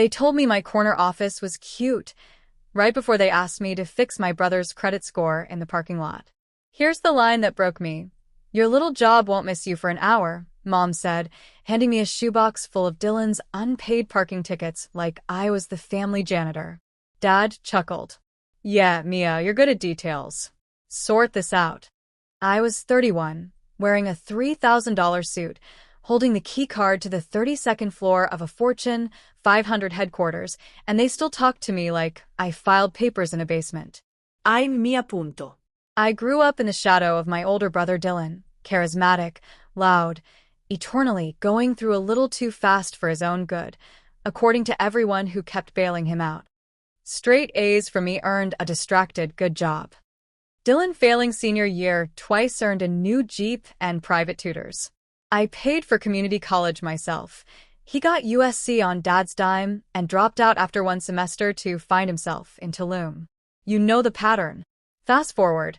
They told me my corner office was cute, right before they asked me to fix my brother's credit score in the parking lot. Here's the line that broke me. Your little job won't miss you for an hour, Mom said, handing me a shoebox full of Dylan's unpaid parking tickets like I was the family janitor. Dad chuckled. Yeah, Mia, you're good at details. Sort this out. I was 31, wearing a $3,000 suit, holding the key card to the 32nd floor of a Fortune 500 headquarters, and they still talk to me like I filed papers in a basement. I'm Mia Punto. I grew up in the shadow of my older brother Dylan, charismatic, loud, eternally going through a little too fast for his own good, according to everyone who kept bailing him out. Straight A's for me earned a distracted good job. Dylan, failing senior year, twice earned a new Jeep and private tutors. I paid for community college myself. He got USC on Dad's dime and dropped out after one semester to find himself in Tulum. You know the pattern. Fast forward,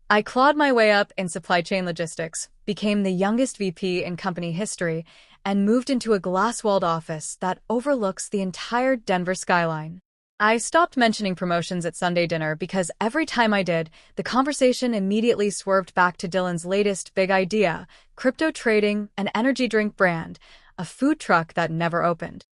I clawed my way up in supply chain logistics, became the youngest VP in company history, and moved into a glass-walled office that overlooks the entire Denver skyline. I stopped mentioning promotions at Sunday dinner because every time I did, the conversation immediately swerved back to Dylan's latest big idea, crypto trading, an energy drink brand, a food truck that never opened.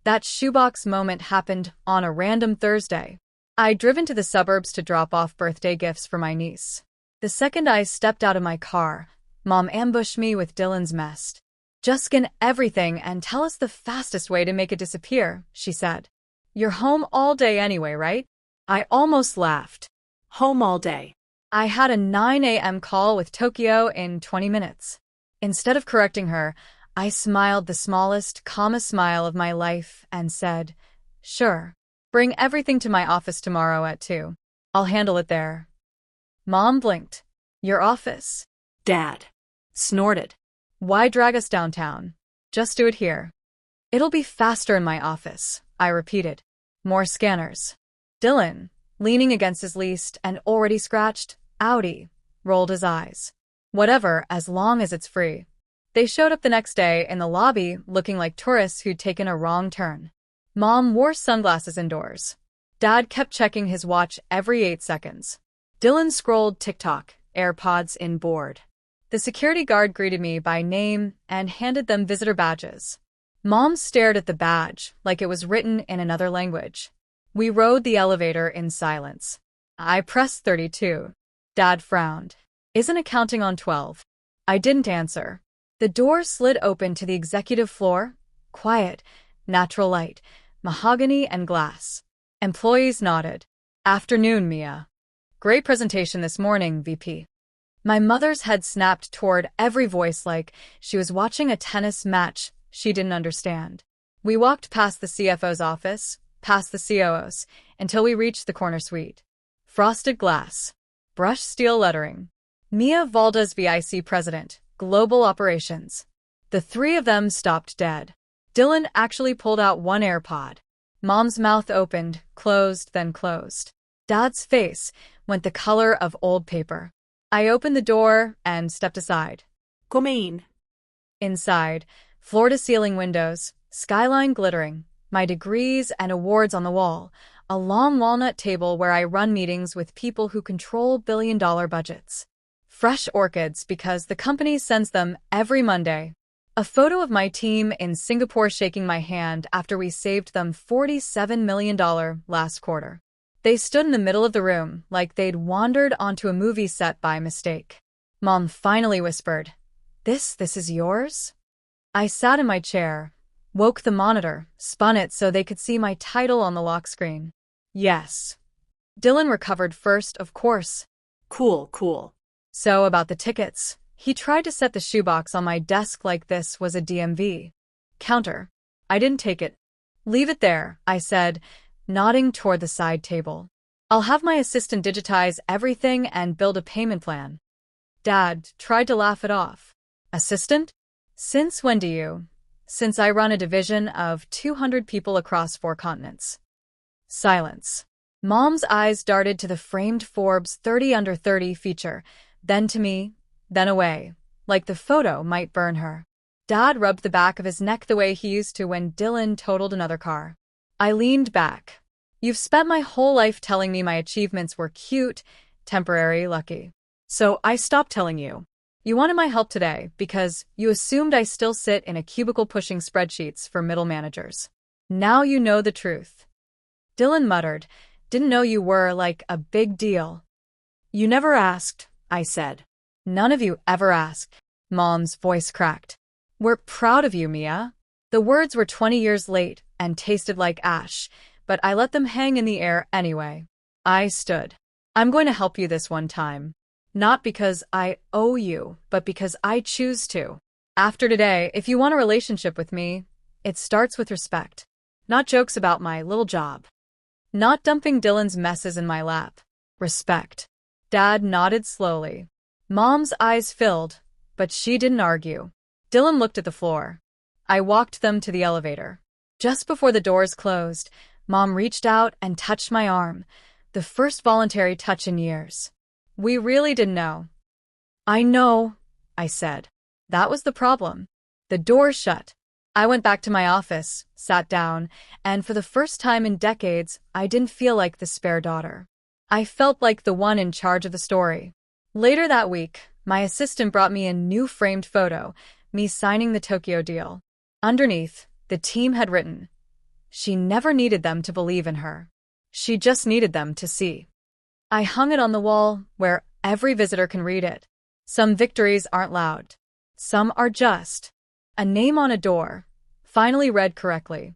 That shoebox moment happened on a random Thursday. I'd driven to the suburbs to drop off birthday gifts for my niece. The second I stepped out of my car, Mom ambushed me with Dylan's mess. Just scan everything and tell us the fastest way to make it disappear, she said. You're home all day anyway, right? I almost laughed. Home all day. I had a 9 a.m. call with Tokyo in 20 minutes. Instead of correcting her, I smiled the smallest, calmest smile of my life and said, Sure. Bring everything to my office tomorrow at 2. I'll handle it there. Mom blinked. Your office? Dad snorted. Why drag us downtown? Just do it here. It'll be faster in my office, I repeated. More scanners. Dylan, leaning against his leased and already scratched Audi, rolled his eyes. Whatever, as long as it's free. They showed up the next day in the lobby looking like tourists who'd taken a wrong turn. Mom wore sunglasses indoors. Dad kept checking his watch every 8 seconds. Dylan scrolled TikTok, AirPods in board. The security guard greeted me by name and handed them visitor badges. Mom stared at the badge like it was written in another language. We rode the elevator in silence. I pressed 32. Dad frowned. Isn't it counting on 12? I didn't answer. The door slid open to the executive floor. Quiet, natural light, mahogany and glass. Employees nodded. Afternoon, Mia. Great presentation this morning, VP. My mother's head snapped toward every voice like she was watching a tennis match she didn't understand. We walked past the CFO's office, past the COO's, until we reached the corner suite. Frosted glass. Brushed steel lettering. Mia Valdez, VIC President, Global Operations. The three of them stopped dead. Dylan actually pulled out one AirPod. Mom's mouth opened, closed, then closed. Dad's face went the color of old paper. I opened the door and stepped aside. Come in. Inside, floor-to-ceiling windows, skyline glittering, my degrees and awards on the wall, a long walnut table where I run meetings with people who control billion-dollar budgets. Fresh orchids because the company sends them every Monday. A photo of my team in Singapore shaking my hand after we saved them $47 million last quarter. They stood in the middle of the room like they'd wandered onto a movie set by mistake. Mom finally whispered, This is yours? I sat in my chair, woke the monitor, spun it so they could see my title on the lock screen. Yes. Dylan recovered first, of course. Cool. So about the tickets, he tried to set the shoebox on my desk like this was a DMV counter. I didn't take it. Leave it there, I said, nodding toward the side table. I'll have my assistant digitize everything and build a payment plan. Dad tried to laugh it off. Assistant? Since when do you? Since I run a division of 200 people across 4 continents. Silence. Mom's eyes darted to the framed Forbes 30 under 30 feature, then to me, then away, like the photo might burn her. Dad rubbed the back of his neck the way he used to when Dylan totaled another car. I leaned back. You've spent my whole life telling me my achievements were cute, temporary, lucky. So I stopped telling you. You wanted my help today because you assumed I still sit in a cubicle pushing spreadsheets for middle managers. Now you know the truth. Dylan muttered, didn't know you were, like, a big deal. You never asked, I said. None of you ever asked. Mom's voice cracked. We're proud of you, Mia. The words were 20 years late and tasted like ash, but I let them hang in the air anyway. I stood. I'm going to help you this one time. Not because I owe you, but because I choose to. After today, if you want a relationship with me, it starts with respect. Not jokes about my little job. Not dumping Dylan's messes in my lap. Respect. Dad nodded slowly. Mom's eyes filled, but she didn't argue. Dylan looked at the floor. I walked them to the elevator. Just before the doors closed, Mom reached out and touched my arm, the first voluntary touch in years. We really didn't know. I know, I said. That was the problem. The door shut. I went back to my office, sat down, and for the first time in decades, I didn't feel like the spare daughter. I felt like the one in charge of the story. Later that week, my assistant brought me a new framed photo, me signing the Tokyo deal. Underneath, the team had written, she never needed them to believe in her. She just needed them to see. I hung it on the wall where every visitor can read it. Some victories aren't loud. Some are just a name on a door, finally read correctly.